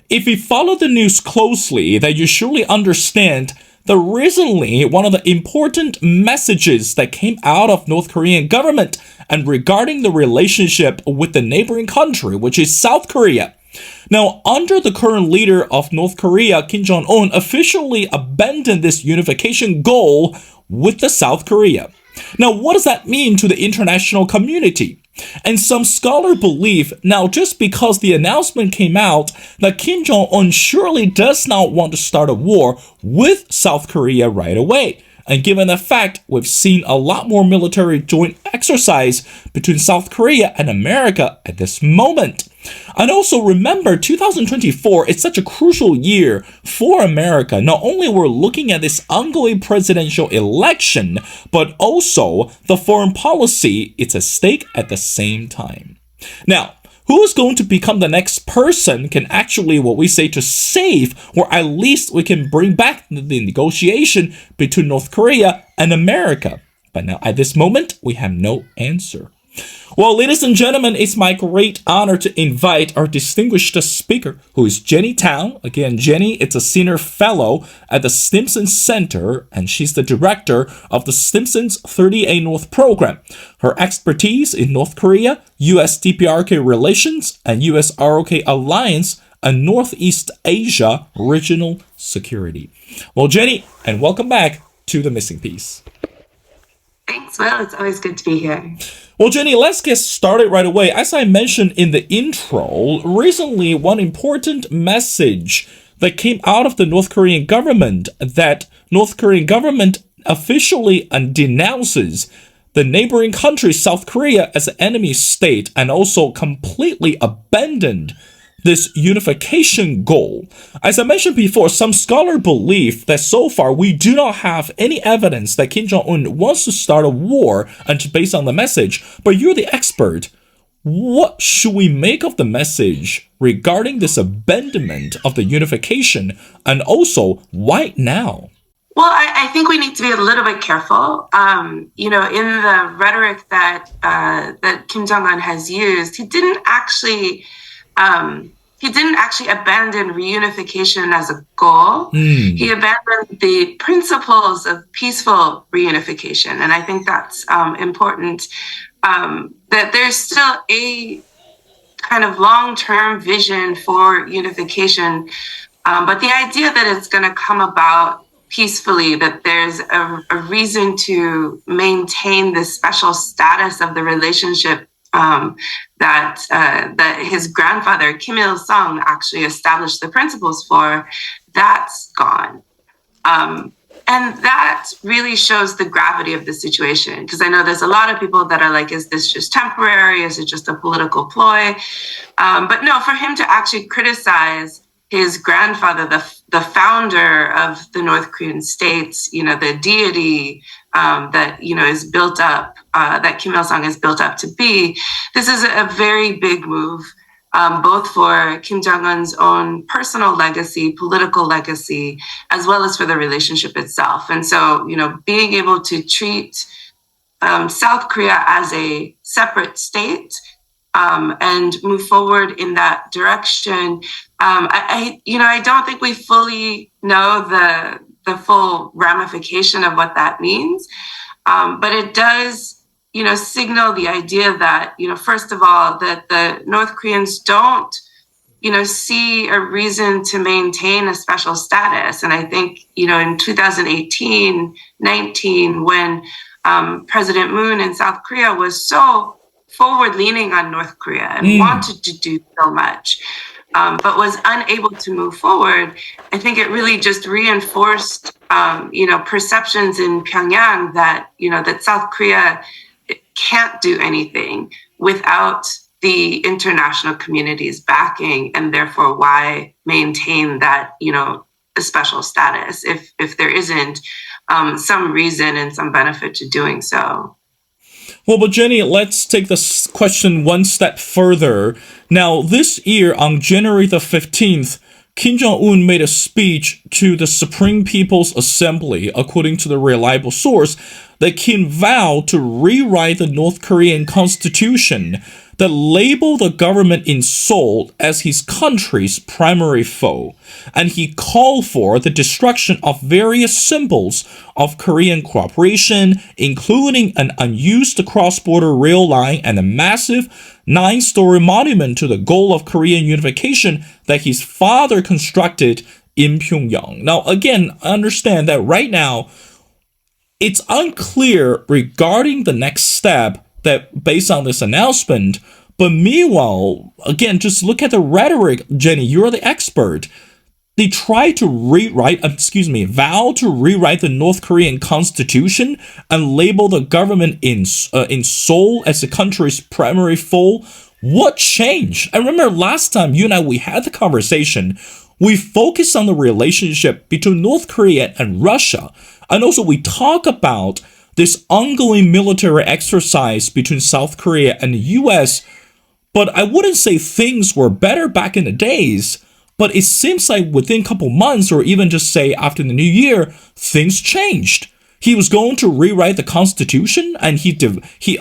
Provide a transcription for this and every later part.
if you follow the news closely, then you surely understand that recently one of the important messages that came out of North Korean government and regarding the relationship with the neighboring country, which is South Korea. Now, under the current leader of North Korea, Kim Jong-un officially abandoned this unification goal with the South Korea. Now, what does that mean to the international community? And some scholars believe now just because the announcement came out that Kim Jong-un surely does not want to start a war with South Korea right away. And given the fact we've seen a lot more military joint exercise between South Korea and America at this moment. And also remember, 2024 is such a crucial year for America. Not only we're looking at this ongoing presidential election, but also the foreign policy is at stake at the same time. Now, who is going to become the next person can actually, what we say, to save, or at least we can bring back the negotiation between North Korea and America. But now at this moment, we have no answer. Well, ladies and gentlemen, it's my great honor to invite our distinguished speaker, who is Jenny Tang. Again, Jenny is a senior fellow at the Stimson Center, and she's the director of the Stimson's 30A North program. Her expertise in North Korea, U.S. DPRK relations, and U.S. ROK alliance, and Northeast Asia regional security. Well, Jenny, and welcome back to The Missing Piece. Thanks, Will. It's always good to be here. Well, Jenny, let's get started right away. As I mentioned in the intro, recently one important message that came out of the North Korean government that North Korean government officially denounces the neighboring country South Korea as an enemy state and also completely abandoned this unification goal. As I mentioned before, some scholars believe that so far we do not have any evidence that Kim Jong-un wants to start a war and based on the message. But you're the expert. What should we make of the message regarding this abandonment of the unification, and also why now? Well, I think we need to be a little bit careful. In the rhetoric that Kim Jong-un has used, he didn't actually abandon reunification as a goal. He abandoned the principles of peaceful reunification. And I think that's important, that there's still a kind of long-term vision for unification. But the idea that it's going to come about peacefully, that there's a reason to maintain this special status of the relationship that his grandfather, Kim Il-sung, actually established the principles for, that's gone. And that really shows the gravity of the situation, because I know there's a lot of people that are like, is this just temporary? Is it just a political ploy? But no, for him to actually criticize his grandfather, the founder of the North Korean states, the deity that, is built up, that Kim Il-sung is built up to be, this is a very big move, both for Kim Jong-un's own personal legacy, political legacy, as well as for the relationship itself. And so, being able to treat South Korea as a separate state and move forward in that direction, I don't think we fully know the full ramification of what that means. But it does, signal the idea that, first of all, that the North Koreans don't, see a reason to maintain a special status. And I think, in 2018, 19, when President Moon in South Korea was so forward-leaning on North Korea and wanted to do so much, but was unable to move forward, I think it really just reinforced, perceptions in Pyongyang that, that South Korea can't do anything without the international community's backing, and therefore why maintain that, a special status if there isn't some reason and some benefit to doing so. Well, but Jenny, let's take this question one step further. Now, this year on January the 15th, Kim Jong-un made a speech to the Supreme People's Assembly. According to the reliable source, that Kim vowed to rewrite the North Korean constitution that labeled the government in Seoul as his country's primary foe, and he called for the destruction of various symbols of Korean cooperation, including an unused cross-border rail line and a massive 9-story monument to the goal of Korean unification that his father constructed in Pyongyang. Now, again, understand that right now, it's unclear regarding the next step that based on this announcement. But meanwhile, again, just look at the rhetoric, Jenny, you're the expert. They try to vow to rewrite the North Korean constitution and label the government in Seoul as the country's primary foe. What changed? I remember last time you and I, we had the conversation, we focused on the relationship between North Korea and Russia. And also we talk about this ongoing military exercise between South Korea and the US. But I wouldn't say things were better back in the days, but it seems like within a couple months, or even just say after the new year, things changed. He was going to rewrite the constitution, and he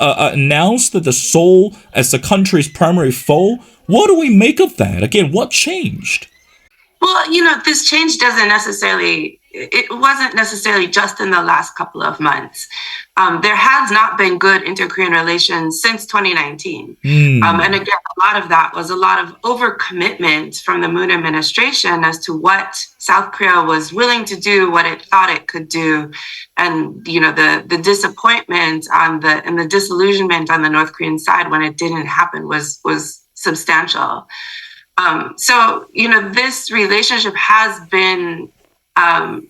announced that the Seoul as the country's primary foe. What do we make of that? Again, what changed? Well, this change it wasn't necessarily just in the last couple of months. There has not been good inter-Korean relations since 2019. And again, a lot of that was a lot of overcommitment from the Moon administration as to what South Korea was willing to do, what it thought it could do. And, the disappointment and the disillusionment on the North Korean side when it didn't happen was substantial. So, this relationship has been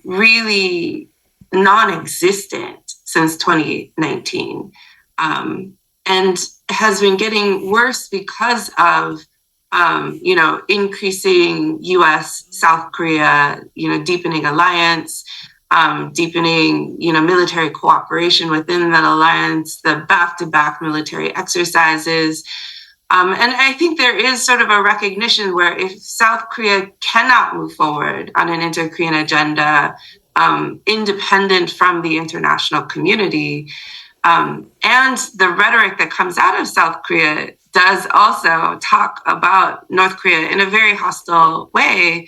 really non-existent since 2019, and has been getting worse because of, increasing U.S.-South Korea, deepening alliance, deepening, military cooperation within that alliance, the back-to-back military exercises. And I think there is sort of a recognition where if South Korea cannot move forward on an inter-Korean agenda, independent from the international community, and the rhetoric that comes out of South Korea does also talk about North Korea in a very hostile way,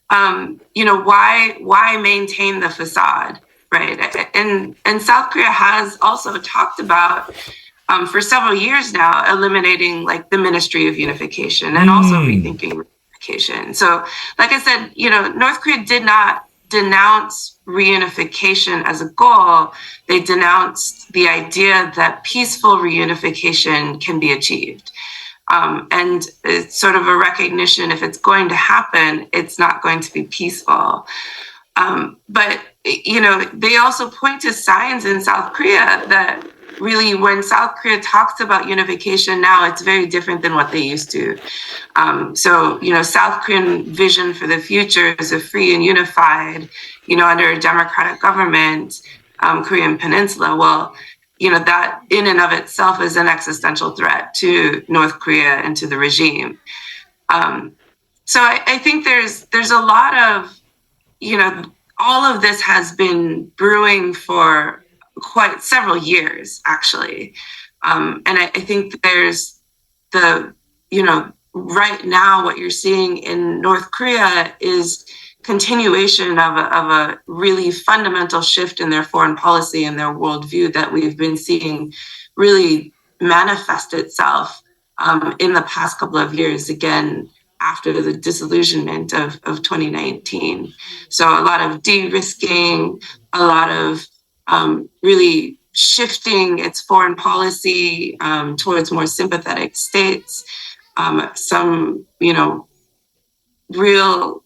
why maintain the facade, right? And South Korea has also talked about, for several years now, eliminating the Ministry of Unification and also rethinking reunification. So, like I said, North Korea did not denounce reunification as a goal. They denounced the idea that peaceful reunification can be achieved. And it's sort of a recognition, if it's going to happen, it's not going to be peaceful. But, they also point to signs in South Korea that really, when South Korea talks about unification now, it's very different than what they used to. So, South Korean vision for the future is a free and unified, under a democratic government, Korean Peninsula. Well, that in and of itself is an existential threat to North Korea and to the regime. So I think there's a lot of, all of this has been brewing for quite several years, actually. And I think there's right now what you're seeing in North Korea is continuation of a really fundamental shift in their foreign policy and their worldview that we've been seeing really manifest itself in the past couple of years, again, after the disillusionment of 2019. So a lot of de-risking, a lot of really shifting its foreign policy towards more sympathetic states, some, real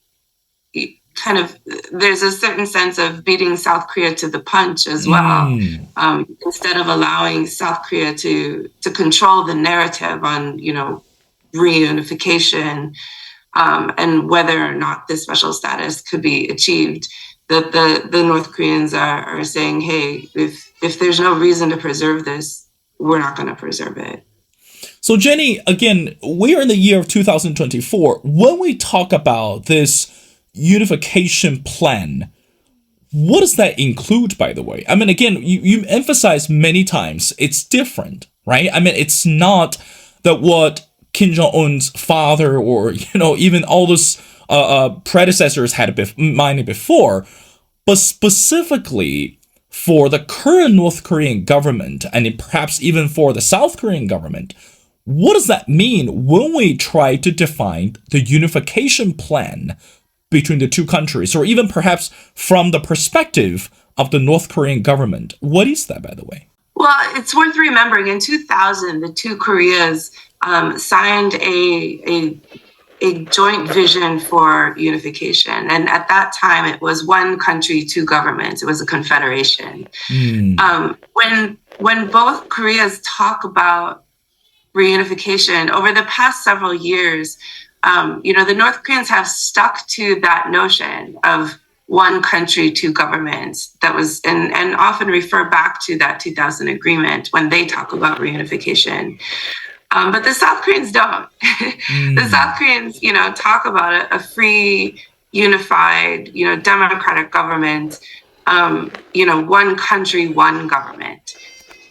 kind of, there's a certain sense of beating South Korea to the punch as well, instead of allowing South Korea to control the narrative on, reunification and whether or not this special status could be achieved. The North Koreans are saying, hey, if there's no reason to preserve this, we're not going to preserve it. So, Jenny, again, we are in the year of 2024. When we talk about this unification plan, What does that include, by the way? I mean, again, you emphasize many times it's different, right? I mean, it's not that what Kim Jong-un's father or, even all those predecessors had minded before, but specifically for the current North Korean government and perhaps even for the South Korean government, what does that mean when we try to define the unification plan between the two countries, or even perhaps from the perspective of the North Korean government? What is that, by the way? Well, it's worth remembering in 2000, the two Koreas signed a joint vision for unification. And at that time, it was one country, two governments. It was a confederation. When both Koreas talk about reunification over the past several years, the North Koreans have stuck to that notion of one country, two governments that was, and often refer back to that 2000 agreement when they talk about reunification. But the South Koreans don't. The South Koreans, talk about a free, unified, democratic government, one country, one government.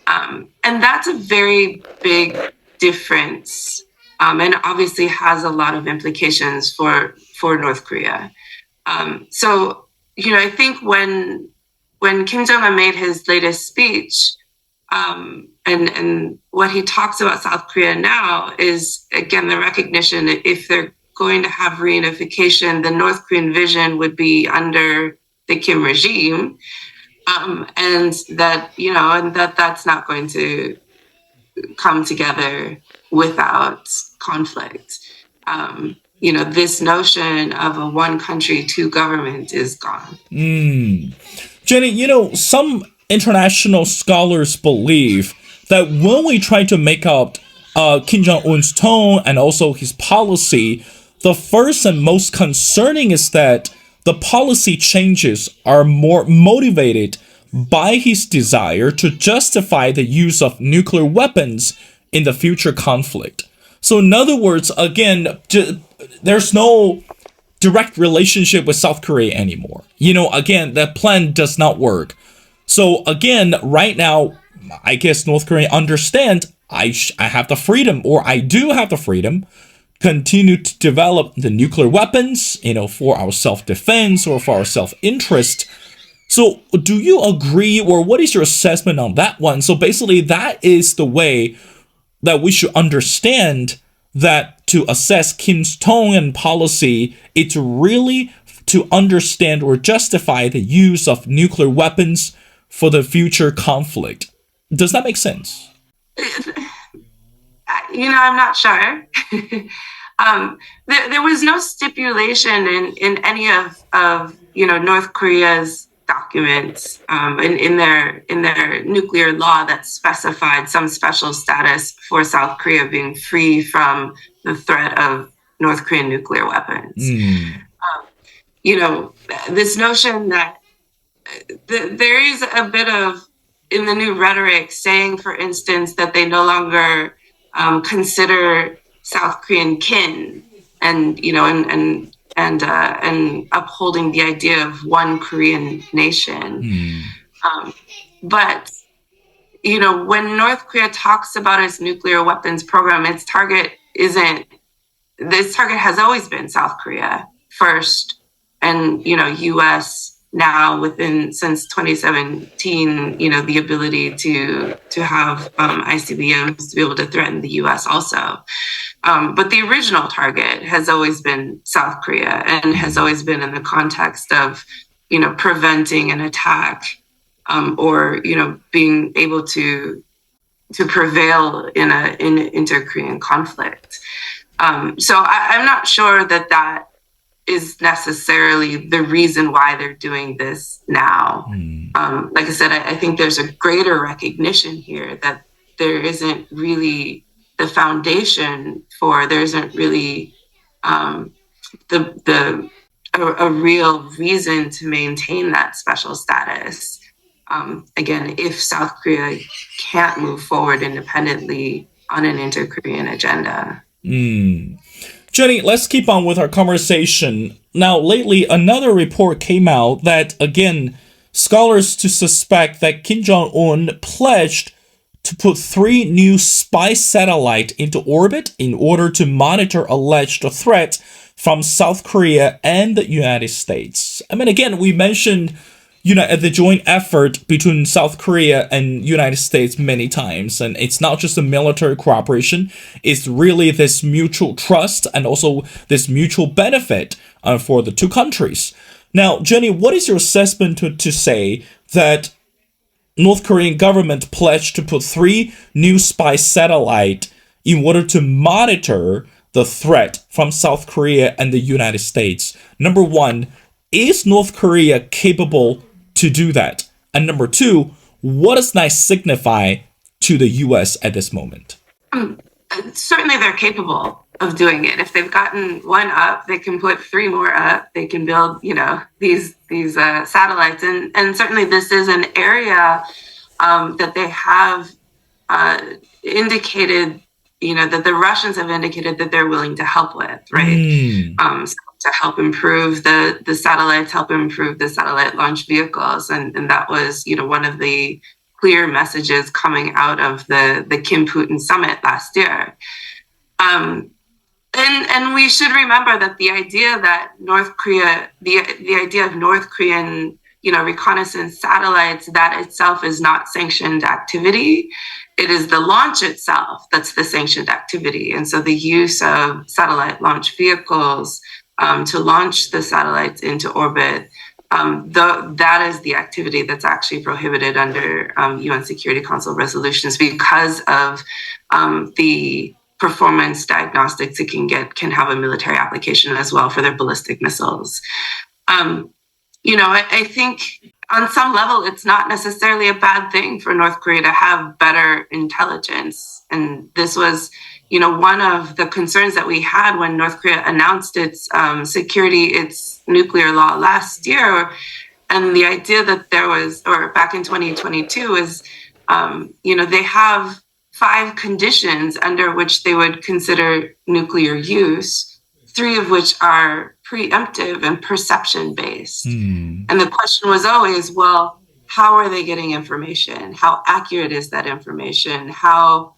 And that's a very big difference, and obviously has a lot of implications for North Korea. So, I think when Kim Jong-un made his latest speech, and what he talks about South Korea now is, again, the recognition that if they're going to have reunification, the North Korean vision would be under the Kim regime, and that, that's not going to come together without conflict. This notion of a one country, two government is gone. Jenny, some international scholars believe that when we try to make out Kim Jong-un's tone and also his policy, the first and most concerning is that the policy changes are more motivated by his desire to justify the use of nuclear weapons in the future conflict. So in other words, again, there's no direct relationship with South Korea anymore. Again, that plan does not work. So again, right now, I guess North Korea understands I have the freedom, or I do have the freedom, continue to develop the nuclear weapons, for our self-defense or for our self-interest. So do you agree, or what is your assessment on that one? So basically, that is the way that we should understand that to assess Kim's tone and policy, it's really to understand or justify the use of nuclear weapons for the future conflict. Does that make sense? I'm not sure. There was no stipulation in any of North Korea's documents in their nuclear law that specified some special status for South Korea being free from the threat of North Korean nuclear weapons. This notion that there is a bit of, in the new rhetoric, saying, for instance, that they no longer consider South Korean kin, and upholding the idea of one Korean nation. But when North Korea talks about its nuclear weapons program, its target has always been South Korea first, and U.S. now since 2017, the ability to have ICBMs to be able to threaten the U.S. also. But the original target has always been South Korea, and has always been in the context of, preventing an attack, or, being able to prevail in an inter-Korean conflict. So I'm not sure that is necessarily the reason why they're doing this now. Like I said, I think there's a greater recognition here that there isn't really the foundation there isn't really a real reason to maintain that special status. Again, if South Korea can't move forward independently on an inter-Korean agenda. Jenny, let's keep on with our conversation. Now, lately, another report came out that, again, scholars to suspect that Kim Jong-un pledged to put 3 new spy satellites into orbit in order to monitor alleged threats from South Korea and the United States. I mean, again, we mentioned the joint effort between South Korea and United States many times, and it's not just a military cooperation, it's really this mutual trust and also this mutual benefit for the two countries. Now, Jenny, what is your assessment to say that North Korean government pledged to put 3 new spy satellites in order to monitor the threat from South Korea and the United States? Number one, is North Korea capable to do that? And number two, what does that signify to the U.S. at this moment? Certainly they're capable of doing it. If they've gotten 1 up, they can put 3 more up. They can build, these satellites. And certainly this is an area that they have indicated, that the Russians have indicated that they're willing to help with, right? So to help improve the satellites, help improve the satellite launch vehicles. And that was, one of the clear messages coming out of the Kim-Putin summit last year. And we should remember that the idea that North Korea, the idea of North Korean, reconnaissance satellites, that itself is not sanctioned activity. It is the launch itself that's the sanctioned activity. And so the use of satellite launch vehicles to launch the satellites into orbit, that is the activity that's actually prohibited under UN Security Council resolutions because of the performance diagnostics it can have a military application as well for their ballistic missiles. I think on some level, it's not necessarily a bad thing for North Korea to have better intelligence. And this was, one of the concerns that we had when North Korea announced its nuclear law last year. And the idea that there was, or back in 2022, is, they have 5 conditions under which they would consider nuclear use, 3 of which are preemptive and perception-based. And the question was always, well, how are they getting information? How accurate is that information? How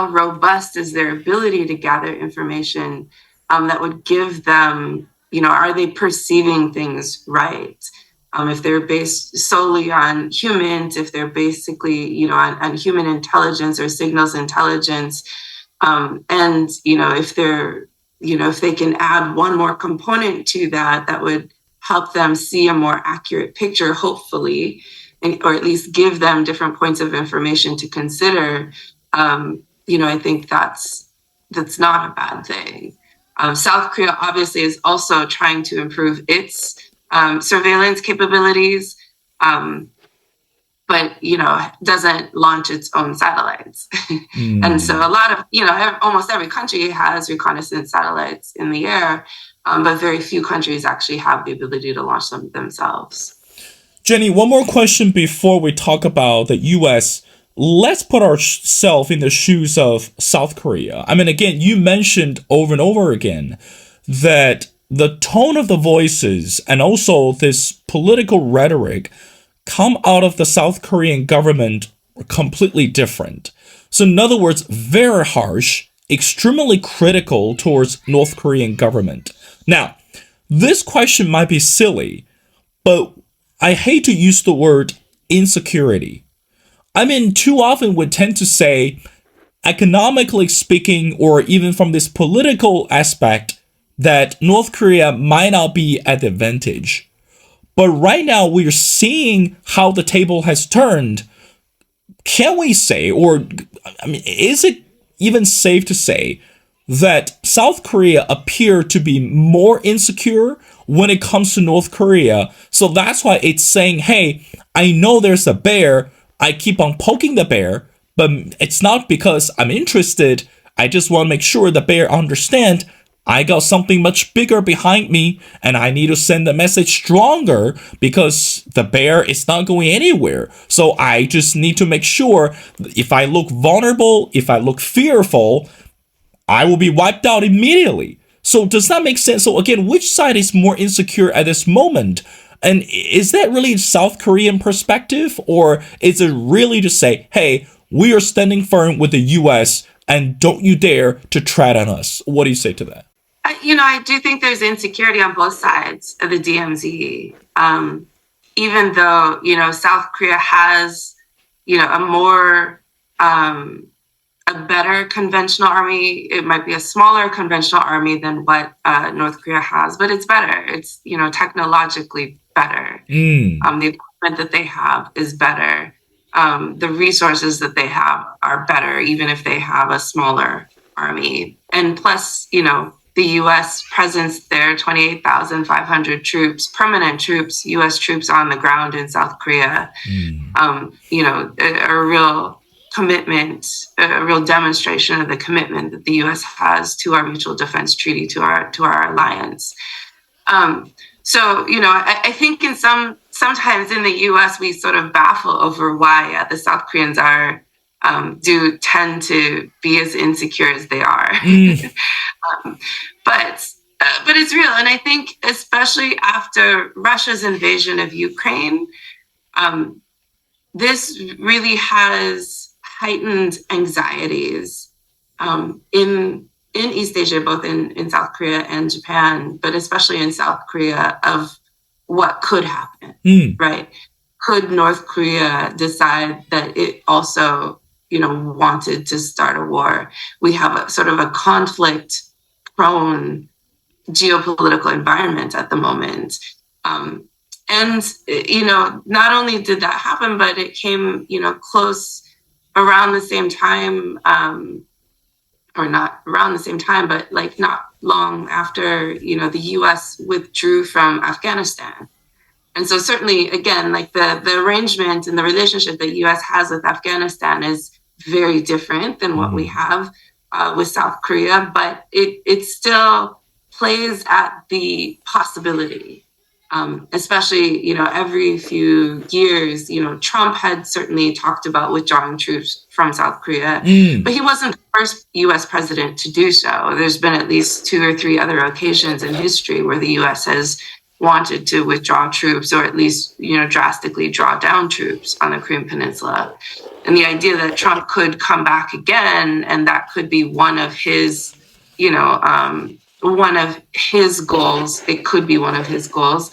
robust is their ability to gather information that would give them, are they perceiving things right? If they're based solely on humans, if they're basically, on human intelligence or signals intelligence, and, if they're, if they can add one more component to that would help them see a more accurate picture, hopefully, or at least give them different points of information to consider, I think that's not a bad thing. South Korea obviously is also trying to improve its surveillance capabilities, but, doesn't launch its own satellites. And so a lot of, almost every country has reconnaissance satellites in the air, but very few countries actually have the ability to launch them themselves. Jenny, one more question before we talk about the U.S. Let's put ourselves in the shoes of South Korea. I mean, again, you mentioned over and over again that the tone of the voices and also this political rhetoric come out of the South Korean government are completely different. So in other words, very harsh, extremely critical towards North Korean government. Now, this question might be silly, but I hate to use the word insecurity. I mean, too often we tend to say, economically speaking, or even from this political aspect, that North Korea might not be at the advantage. But right now, we're seeing how the table has turned. Can we say, is it even safe to say that South Korea appear to be more insecure when it comes to North Korea? So that's why it's saying, hey, I know there's a bear. I keep on poking the bear, but it's not because I'm interested. I just want to make sure the bear understands I got something much bigger behind me, and I need to send the message stronger because the bear is not going anywhere. So I just need to make sure if I look vulnerable, if I look fearful, I will be wiped out immediately. So does that make sense? So again, which side is more insecure at this moment? And is that really South Korean perspective, or is it really to say, hey, we are standing firm with the U.S. and don't you dare to tread on us? What do you say to that? I do think there's insecurity on both sides of the DMZ. Even though, South Korea has, a more, a better conventional army. It might be a smaller conventional army than what North Korea has, but it's better. It's, technologically better. The equipment that they have is better. The resources that they have are better, even if they have a smaller army. And plus, the U.S. presence there, 28,500 troops, permanent troops, U.S. troops on the ground in South Korea, a real commitment, a real demonstration of the commitment that the U.S. has to our mutual defense treaty, to our alliance. I think sometimes in the U.S. we sort of baffle over why the South Koreans do tend to be as insecure as they are. But it's real. And I think especially after Russia's invasion of Ukraine, this really has heightened anxieties in East Asia, both in South Korea and Japan, but especially in South Korea, of what could happen, right? Could North Korea decide that it also, wanted to start a war? We have a sort of a conflict-prone geopolitical environment at the moment. Not only did that happen, but it came, close around the same time, or not around the same time, but like not long after, the U.S. withdrew from Afghanistan. And so certainly, again, like the arrangement and the relationship that U.S. has with Afghanistan is very different than what we have with South Korea, but it still plays at the possibility. Especially, every few years, Trump had certainly talked about withdrawing troops from South Korea, but he wasn't the first U.S. president to do so. There's been at least 2 or 3 other occasions in history where the U.S. has wanted to withdraw troops, or at least, drastically draw down troops on the Korean Peninsula. And the idea that Trump could come back again, and that could be one of his, one of his goals, it could be one of his goals,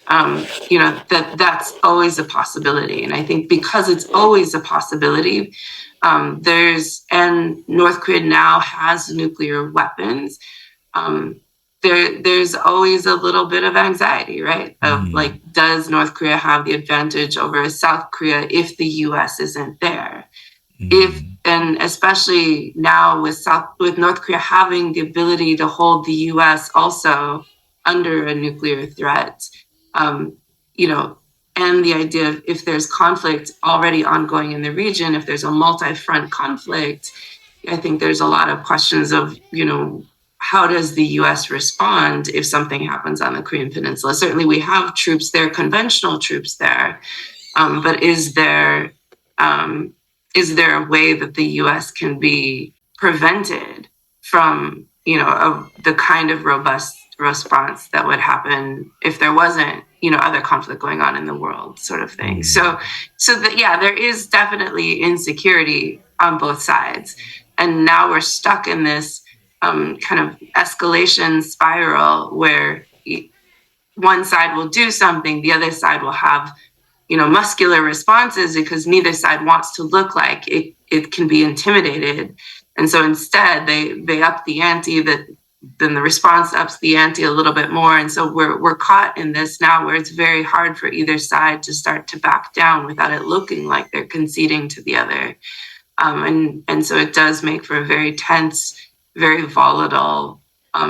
that's always a possibility. And I think because it's always a possibility, and North Korea now has nuclear weapons, there's always a little bit of anxiety, right? Of like, does North Korea have the advantage over South Korea if the U.S. isn't there? And especially now with North Korea having the ability to hold the U.S. also under a nuclear threat, and the idea of if there's conflict already ongoing in the region, if there's a multi-front conflict, I think there's a lot of questions of, how does the U.S. respond if something happens on the Korean Peninsula? Certainly we have troops there, conventional troops there, but is there a way that the U.S. can be prevented from, the kind of robust response that would happen if there wasn't, other conflict going on in the world, sort of thing. There is definitely insecurity on both sides. And now we're stuck in this kind of escalation spiral where one side will do something, the other side will have, muscular responses because neither side wants to look like it can be intimidated. And so instead they up the ante, then the response ups the ante a little bit more. And so we're caught in this now where it's very hard for either side to start to back down without it looking like they're conceding to the other. And so it does make for a very tense, very volatile,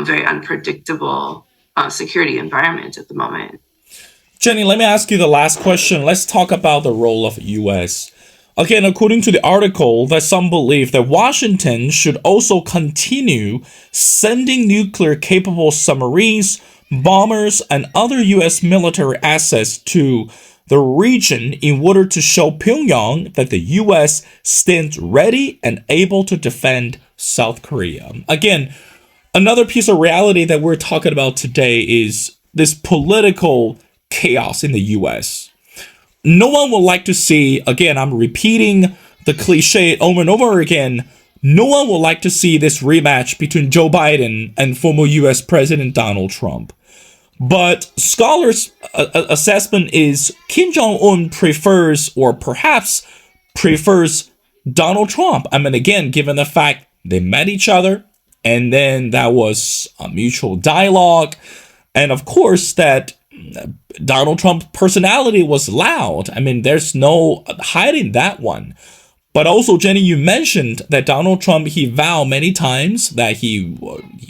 very unpredictable security environment at the moment. Jenny, let me ask you the last question. Let's talk about the role of U.S. Again, according to the article, that some believe that Washington should also continue sending nuclear-capable submarines, bombers, and other U.S. military assets to the region in order to show Pyongyang that the U.S. stands ready and able to defend South Korea. Again, Another piece of reality that we're talking about today is this political chaos in the US. No one would like to see, again, I'm repeating the cliche over and over again, no one would like to see this rematch between Joe Biden and former US President Donald Trump. But scholars' assessment is Kim Jong-un prefers, or perhaps prefers, Donald Trump. I mean, again, given the fact they met each other, and then that was a mutual dialogue, and of course that Donald Trump's personality was loud. I mean, there's no hiding that one. But also, Jenny, you mentioned that Donald Trump, he vowed many times that he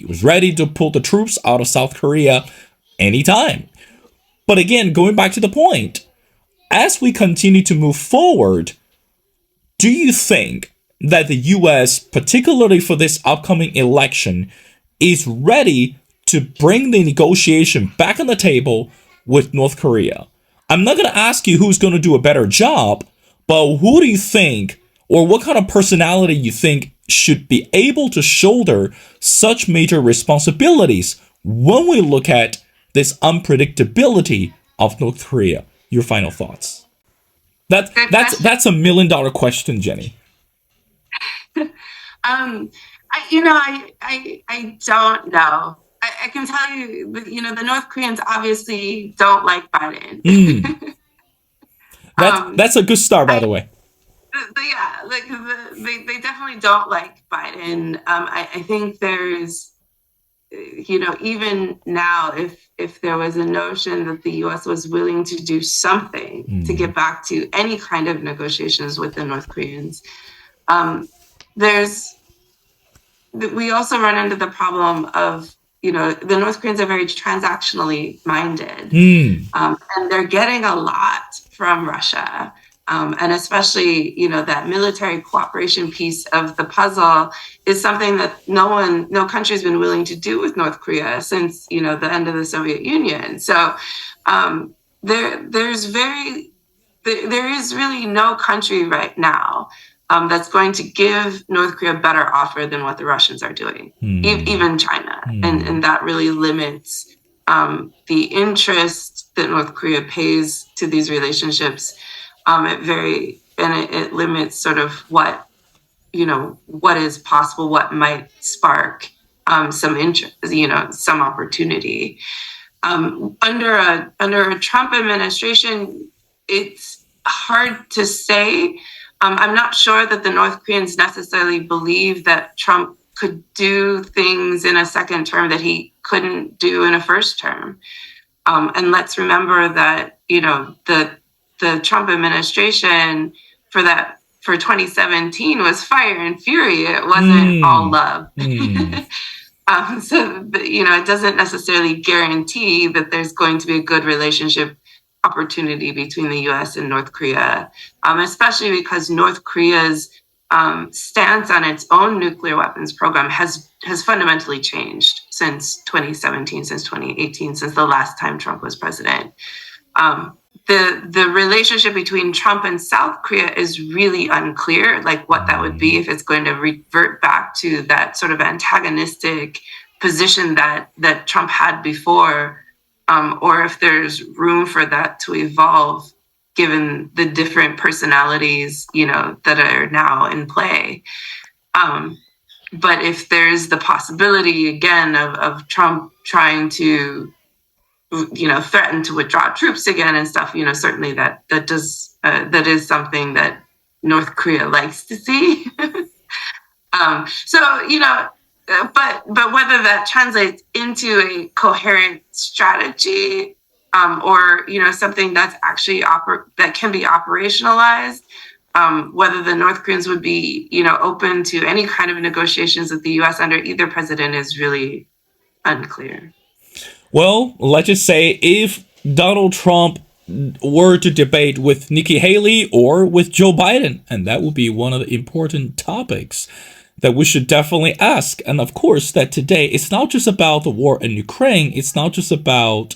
was ready to pull the troops out of South Korea anytime. But again, going back to the point, as we continue to move forward, do you think that the US, particularly for this upcoming election, is ready to bring the negotiation back on the table with North Korea? I'm not going to ask you who's going to do a better job, but who do you think, or what kind of personality you think should be able to shoulder such major responsibilities when we look at this unpredictability of North Korea? Your final thoughts. That's $1 million question, Jenny. I don't know. I can tell you, the North Koreans obviously don't like Biden. That's a good start, by the way. Yeah, they definitely don't like Biden. I think there's, even now, if there was a notion that the U.S. was willing to do something to get back to any kind of negotiations with the North Koreans, we also run into the problem of, the North Koreans are very transactionally minded, and they're getting a lot from Russia. And especially, that military cooperation piece of the puzzle is something that no country's been willing to do with North Korea since, the end of the Soviet Union. So there is really no country right now that's going to give North Korea a better offer than what the Russians are doing, even China. And that really limits the interest that North Korea pays to these relationships. It limits sort of what is possible, what might spark some interest, some opportunity. Under a Trump administration, it's hard to say. I'm not sure that the North Koreans necessarily believe that Trump could do things in a second term that he couldn't do in a first term. And let's remember that, the Trump administration for 2017 was fire and fury. It wasn't all love. So, it doesn't necessarily guarantee that there's going to be a good relationship opportunity between the U.S. and North Korea, especially because North Korea's stance on its own nuclear weapons program has fundamentally changed since 2017, since 2018, since the last time Trump was president. The relationship between Trump and South Korea is really unclear, like what that would be, if it's going to revert back to that sort of antagonistic position that Trump had before, or if there's room for that to evolve given the different personalities, that are now in play. But if there's the possibility, again, of Trump trying to threaten to withdraw troops again and stuff, certainly that is something that North Korea likes to see. But whether that translates into a coherent strategy, or something that's actually that can be operationalized, whether the North Koreans would be open to any kind of negotiations with the U.S. under either president is really unclear. Well, let's just say if Donald Trump were to debate with Nikki Haley or with Joe Biden, and that would be one of the important topics that we should definitely ask. And of course, that today it's not just about the war in Ukraine. It's not just about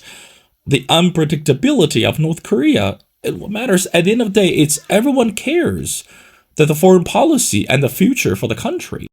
the unpredictability of North Korea. What matters at the end of the day, it's everyone cares that the foreign policy and the future for the country.